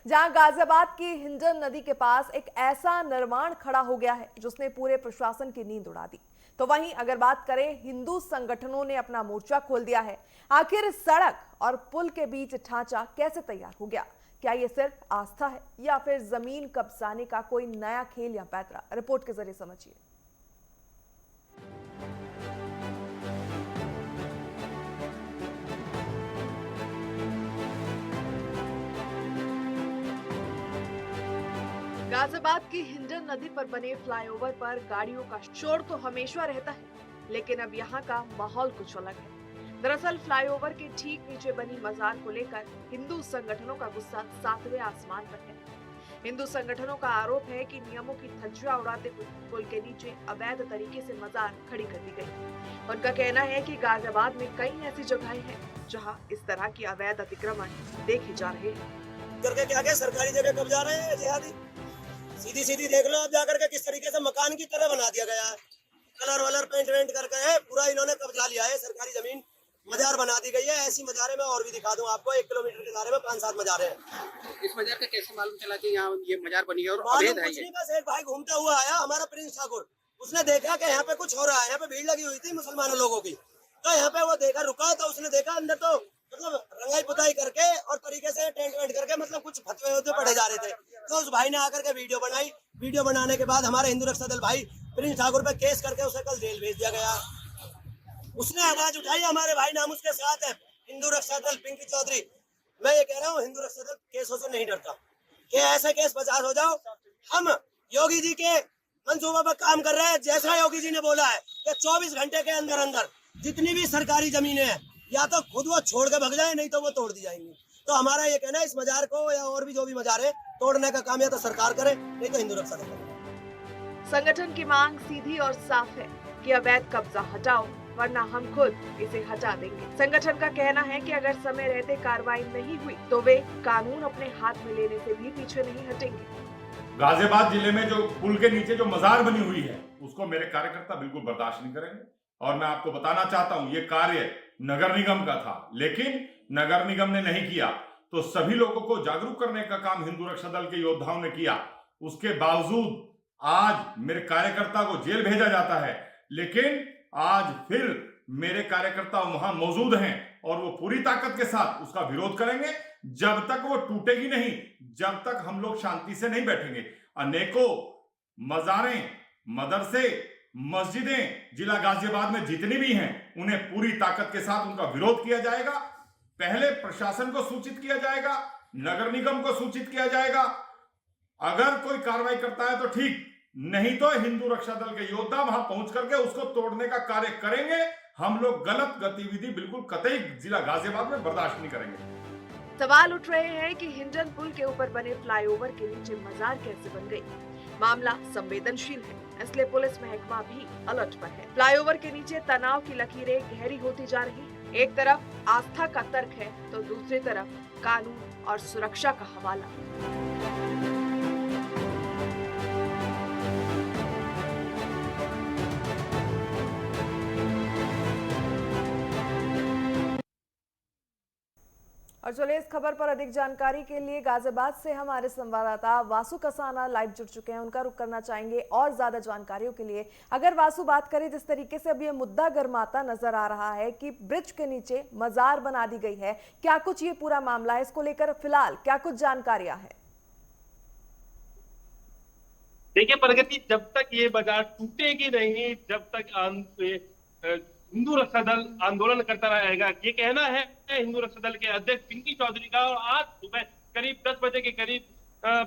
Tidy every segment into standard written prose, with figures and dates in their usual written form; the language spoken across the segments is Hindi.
जहां गाजियाबाद की हिंडन नदी के पास एक ऐसा निर्माण खड़ा हो गया है जिसने पूरे प्रशासन की नींद उड़ा दी। तो वहीं अगर बात करें, हिंदू संगठनों ने अपना मोर्चा खोल दिया है। आखिर सड़क और पुल के बीच ढांचा कैसे तैयार हो गया? क्या ये सिर्फ आस्था है या फिर जमीन कब्जाने का कोई नया खेल या पैतरा? रिपोर्ट के जरिए समझिए। गाजियाबाद की हिंडन नदी पर बने फ्लाईओवर पर गाड़ियों का शोर तो हमेशा रहता है, लेकिन अब यहाँ का माहौल कुछ अलग है। दरअसल फ्लाईओवर के ठीक नीचे बनी मजार को लेकर हिंदू संगठनों का गुस्सा सातवें आसमान पर है। हिंदू संगठनों का आरोप है कि नियमों की धज्जियां उड़ाते हुए पुल के नीचे अवैध तरीके से मजार खड़ी कर दी गई। उनका कहना है कि गाजियाबाद में कई ऐसी जगहें हैं जहां इस तरह की अवैध अतिक्रमण देखे जा रहे हैं। करके क्या क्या सरकारी जगह कब्जा रहे हैं जिहादी। सीधी सीधी देख लो आप जाकर के किस तरीके से मकान की तरह बना दिया गया है। कलर वलर पेंट वेंट करके है पूरा इन्होंने कब्जा लिया है। सरकारी जमीन मजार बना दी गई है। ऐसी मजारे में और भी दिखा दूं आपको, 1 किलोमीटर के दायरे में 5-7 मजारे हैं। इस मजार का कैसे मालूम चला कि यहाँ ये मजार बनी है और अवैध है? ये बस एक भाई घूमता हुआ आया, हमारा प्रिंस ठाकुर, उसने देखा कि यहाँ पे कुछ हो रहा है। यहाँ पे भीड़ लगी हुई थी मुसलमानों लोगों की, तो यहाँ पे वो देखा, रुका तो उसने देखा अंदर तो मतलब रंगाई पुताई करके और तरीके से टेंट वेंट करके मतलब कुछ फतवे वतवे पढ़े जा रहे थे। तो उस भाई ने आकर के वीडियो बनाई। वीडियो बनाने के बाद हमारे हिंदू रक्षा दल भाई प्रिंस ठाकुर पे केस करके उसे कल जेल भेज दिया गया। उसने आवाज उठाई, हमारे भाई नाम उसके साथ है, हिंदू रक्षा दल पिंकी चौधरी। मैं ये कह रहा हूँ हिंदू रक्षा दल केसों से नहीं डरता कि ऐसे केस 50 हो जाओ। हम योगी जी के मंसूबा पर काम कर रहे हैं। जैसा योगी जी ने बोला है कि 24 घंटे के अंदर अंदर जितनी भी सरकारी जमीनें हैं या तो खुद वो छोड़ के भग जाए, नहीं तो वो तोड़ दी जाएंगी। तो हमारा ये कहना है इस मजार को या और भी जो भी मजार है तोड़ने का काम या तो सरकार करे, नहीं तो हिंदू रक्षा दल करे। संगठन की मांग सीधी और साफ है कि अवैध कब्जा हटाओ, वरना हम खुद इसे हटा देंगे। संगठन का कहना है कि अगर समय रहते कार्रवाई नहीं हुई तो वे कानून अपने हाथ में लेने से भी पीछे नहीं हटेंगे। गाजियाबाद जिले में जो पुल के नीचे जो मजार बनी हुई है उसको मेरे कार्यकर्ता बिल्कुल बर्दाश्त नहीं करेंगे। और मैं आपको बताना चाहता हूं, ये कार्य नगर निगम का था, लेकिन नगर निगम ने नहीं किया। तो सभी लोगों को जागरूक करने का काम हिंदू रक्षा दल के योद्धाओं ने किया। उसके बावजूद आज मेरे कार्यकर्ता को जेल भेजा जाता है, लेकिन आज फिर मेरे कार्यकर्ता वहां मौजूद हैं और वो पूरी ताकत के साथ उसका विरोध करेंगे। जब तक वो टूटेगी नहीं, जब तक हम लोग शांति से नहीं बैठेंगे। अनेकों मजारें, मदरसे, मस्जिदें जिला गाजियाबाद में जितनी भी हैं उन्हें पूरी ताकत के साथ उनका विरोध किया जाएगा। पहले प्रशासन को सूचित किया जाएगा, नगर निगम को सूचित किया जाएगा। अगर कोई कार्रवाई करता है तो ठीक, नहीं तो हिंदू रक्षा दल के योद्धा वहां पहुंच करके उसको तोड़ने का कार्य करेंगे। हम लोग गलत गतिविधि बिल्कुल कतई जिला गाजियाबाद में बर्दाश्त नहीं करेंगे। सवाल उठ रहे हैं कि हिंडन पुल के ऊपर बने फ्लाईओवर के नीचे मजार कैसे बन गई। मामला संवेदनशील है, इसलिए पुलिस महकमा भी अलर्ट पर है। फ्लाईओवर के नीचे तनाव की लकीरें गहरी होती जा रही है। एक तरफ आस्था का तर्क है तो दूसरी तरफ कानून और सुरक्षा का हवाला। और चलिए इस खबर पर अधिक जानकारी के लिए गाजियाबाद से हमारे संवाददाता वासु कसाना लाइव जुड़ चुके हैं। उनका रुख करना चाहेंगे और ज्यादा जानकारियों के लिए। अगर वासु बात करें, जिस तरीके से अब ये मुद्दा गर्माता नजर आ रहा है कि ब्रिज के नीचे मजार बना दी गई है, क्या कुछ ये पूरा मामला है? इसको लेकर फिलहाल क्या कुछ जानकारियां हैं? देखिए प्रगति, जब तक ये बाजार टूटेगी नहीं, जब तक हिंदू रक्षा दल आंदोलन करता रहेगा। ये कहना है हिंदू रक्षा दल के अध्यक्ष पिंकी चौधरी का। और आज सुबह करीब 10 बजे के करीब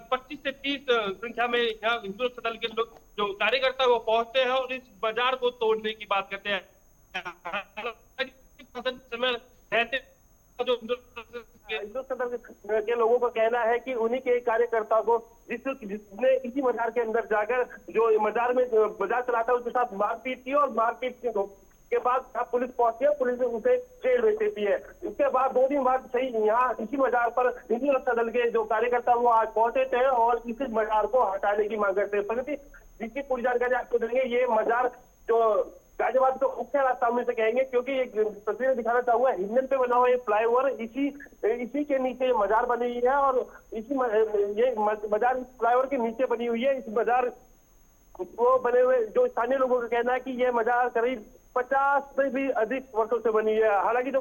25 से 30 संख्या में यहाँ हिंदू रक्षा दल के लोग जो कार्यकर्ता वो पहुंचते हैं और इस बाजार को तोड़ने की बात करते हैं। समय रहते जो हिंदू रक्षा दल के लोगों का कहना है कि उन्हीं के कार्यकर्ता को जिसने इसी मजार के अंदर जाकर जो मजार में बाजार चलाता है उसके साथ मारपीट की और मारपीट के बाद पुलिस पहुंची है। पुलिस ने उसे जेल भेज देती है। इसके बाद 2 दिन बाद सही यहाँ इसी मजार पर हिंदू रक्षा दल के जो कार्यकर्ता वो आज पहुंचे थे और इस मजार को हटाने की मांग करते हैं। प्रगति, जिसकी पूरी जानकारी आपको देंगे। ये मजार जो गाजियाबाद का मुख्य रास्ता में से कहेंगे, क्योंकि एक तस्वीर दिखाना चाहूंगा, हिंडन पे बना हुआ ये फ्लाईओवर इसी के नीचे मजार बनी हुई है, और ये मजार फ्लाईओवर के नीचे बनी हुई है। इस मजार को बने हुए जो स्थानीय लोगों का कहना है कि ये मजार करीब 50 से भी अधिक वर्षों से बनी है। हालांकि जो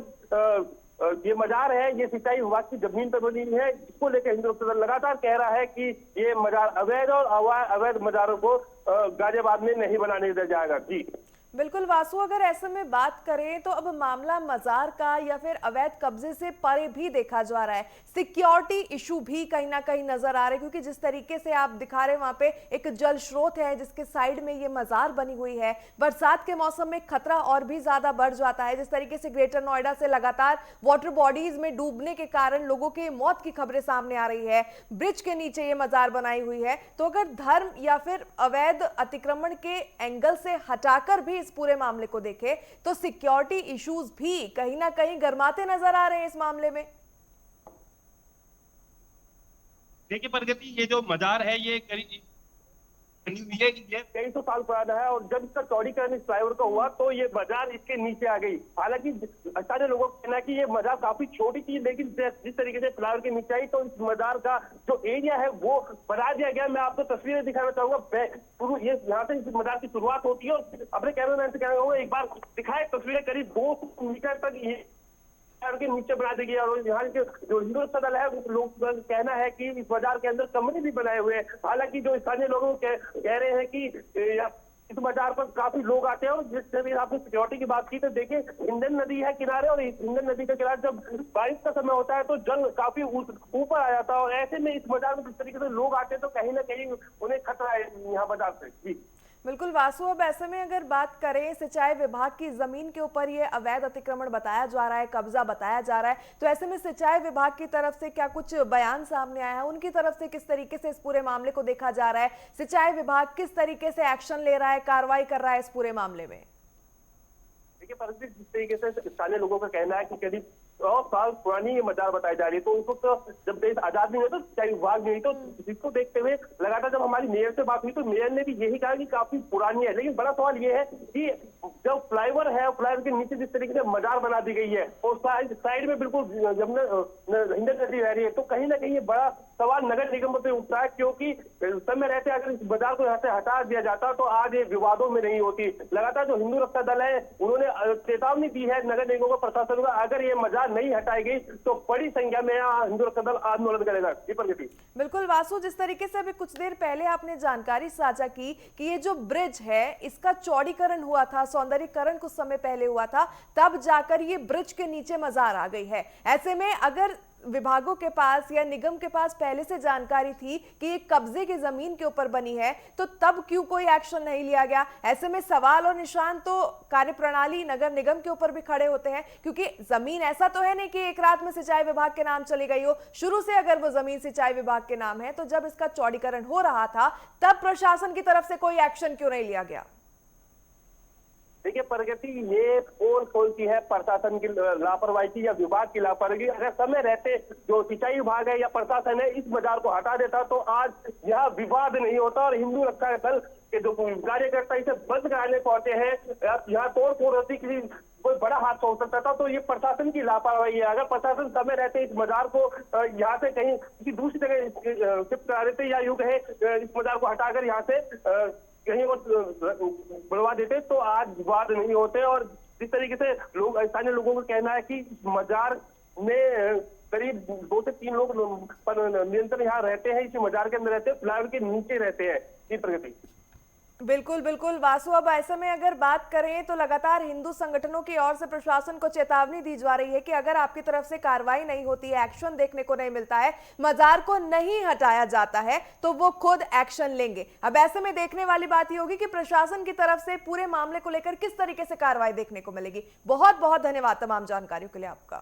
ये मजार है ये सिंचाई विभाग की जमीन पर बनी है, जिसको लेकर हिंदू सदन लगातार कह रहा है कि ये मजार अवैध और अवैध मजारों को गाजियाबाद में नहीं बनाने दिया जाएगा। जी बिल्कुल वासु, अगर ऐसे में बात करें तो अब मामला मजार का या फिर अवैध कब्जे से परे भी देखा जा रहा है। सिक्योरिटी इशू भी कहीं ना कहीं नजर आ रहे हैं, क्योंकि जिस तरीके से आप दिखा रहे हैं वहां पे एक जल स्रोत है जिसके साइड में ये मजार बनी हुई है। बरसात के मौसम में खतरा और भी ज्यादा बढ़ जाता है। जिस तरीके से ग्रेटर नोएडा से लगातार वाटर बॉडीज में डूबने के कारण लोगों की मौत की खबरें सामने आ रही है, ब्रिज के नीचे ये मजार बनाई हुई है, तो अगर धर्म या फिर अवैध अतिक्रमण के एंगल से हटाकर भी इस पूरे मामले को देखें तो सिक्योरिटी इश्यूज भी कहीं ना कहीं गरमाते नजर आ रहे हैं इस मामले में। देखिए प्रगति, ये जो मजार है ये करीब कई सौ साल पुराना है, और जब इसका चौड़ीकरण इस फ्लाईओवर का हुआ तो ये मजार इसके नीचे आ गई। हालांकि स्थानीय लोगों का कहना है कि ये मजार काफी छोटी थी, लेकिन जिस तरीके से फ्लाईओवर के नीचे आई तो इस मजार का जो एरिया है वो बढ़ा दिया गया। मैं आपको तस्वीरें दिखाना चाहूंगा, ये यहाँ से इस मजार की शुरुआत होती है, और अपने कैमरामैन से कहना चाहूंगा एक बार दिखाए तस्वीरें, करीब 2 मीटर तक ये के नीचे बना दी गई। और यहाँ के जो हिंदू सदन है लोग कहना है कि इस बाजार के अंदर कमरे भी बनाए हुए हैं। हालांकि जो स्थानीय लोग कह रहे हैं कि इस बाजार पर काफी लोग आते हैं, और जिससे भी आपने सिक्योरिटी की बात की तो देखिए हिंडन नदी है किनारे, और हिंडन नदी के किनारे जब बारिश का समय होता है तो जल काफी ऊपर आ जाता है, और ऐसे में इस बाजार में जिस तरीके से लोग आते हैं तो कहीं ना कहीं उन्हें खतरा है यहाँ बाजार से। जी बिल्कुल वासु, अब ऐसे में अगर बात करें सिंचाई विभाग की जमीन के ऊपर ये अवैध अतिक्रमण बताया जा रहा है, कब्जा बताया जा रहा है, तो ऐसे में सिंचाई विभाग की तरफ से क्या कुछ बयान सामने आया है? उनकी तरफ से किस तरीके से इस पूरे मामले को देखा जा रहा है? सिंचाई विभाग किस तरीके से एक्शन ले रहा है, कार्रवाई कर रहा है इस पूरे मामले में? देखिए परिस्थिति जिस तरीके से स्थानीय लोगों का कहना है कि करीब 100 साल पुरानी ये मजार बताई जा रही है, तो उस वक्त जब देश आजाद नहीं हुआ तो सिंचाई विभाग नहीं, तो जिसको देखते हुए लगातार जब हमारी मेयर से बात हुई तो मेयर ने भी यही कहा कि काफी पुरानी है। लेकिन बड़ा सवाल ये है कि जब फ्लाईओवर है, फ्लाईओवर के नीचे जिस तरीके से मजार बना दी गई है और साइड में बिल्कुल हिंडन नदी रह रही है, तो कहीं ना कहीं ये बड़ा सवाल नगर निगम पर उठता है, क्योंकि समय रहते अगर इस बाजार को यहाँ से हटा दिया जाता तो आज ये विवादों में नहीं होती। लगातार जो हिंदू रक्षा दल है उन्होंने चेतावनी दी है नगर निगम को, प्रशासन को, अगर ये मजार नहीं हटाई गई तो बड़ी संख्या में यहाँ हिंदू रक्षा दल आंदोलन करेगा। बिल्कुल वासु, जिस तरीके से अभी कुछ देर पहले आपने जानकारी साझा की कि ये जो ब्रिज है इसका चौड़ीकरण हुआ था, सौंदर्यीकरण कुछ समय पहले हुआ था, तब जाकर ये ब्रिज के नीचे मजार आ गई है। ऐसे में अगर विभागों के पास या निगम के पास पहले से जानकारी थी कि ये कब्जे की जमीन के ऊपर बनी है, तो तब क्यों कोई एक्शन नहीं लिया गया? ऐसे में सवाल और निशान तो कार्यप्रणाली नगर निगम के ऊपर भी खड़े होते हैं, क्योंकि जमीन ऐसा तो है नहीं कि एक रात में सिंचाई विभाग के नाम चली गई हो। शुरू से अगर वो जमीन सिंचाई विभाग के नाम है, तो जब इसका चौड़ीकरण हो रहा था तब प्रशासन की तरफ से कोई एक्शन क्यों नहीं लिया गया? देखिए प्रगति, ये कौन सी है प्रशासन की लापरवाही की या विभाग की लापरवाही? अगर समय रहते जो सिंचाई विभाग है या प्रशासन है इस बाजार को हटा देता तो आज यह विवाद नहीं होता, और हिंदू रक्षा दल के जो कार्यकर्ता इसे बंद कराने को आते हैं, यहाँ तोड़ फोड़ होती किसी कोई बड़ा हादसा हो सकता था। तो ये प्रशासन की लापरवाही है। अगर प्रशासन समय रहते इस बाजार को यहाँ से कहीं किसी दूसरी जगह शिफ्ट करा देते, या यूं कहे इस बाजार को हटाकर यहाँ से कहीं और बढ़वा देते तो आज विवाद नहीं होते। और जिस तरीके से लोग स्थानीय लोगों का कहना है कि मजार में करीब 2 से 3 लोग निरंतर यहाँ रहते हैं, इसी मजार के अंदर रहते हैं, फ्लाईओवर के नीचे रहते हैं। ये प्रगति बिल्कुल बिल्कुल वासु, अब ऐसे में अगर बात करें तो लगातार हिंदू संगठनों की ओर से प्रशासन को चेतावनी दी जा रही है कि अगर आपकी तरफ से कार्रवाई नहीं होती है, एक्शन देखने को नहीं मिलता है, मजार को नहीं हटाया जाता है, तो वो खुद एक्शन लेंगे। अब ऐसे में देखने वाली बात ये होगी कि प्रशासन की तरफ से पूरे मामले को लेकर किस तरीके से कार्रवाई देखने को मिलेगी। बहुत बहुत धन्यवाद तमाम जानकारियों के लिए आपका।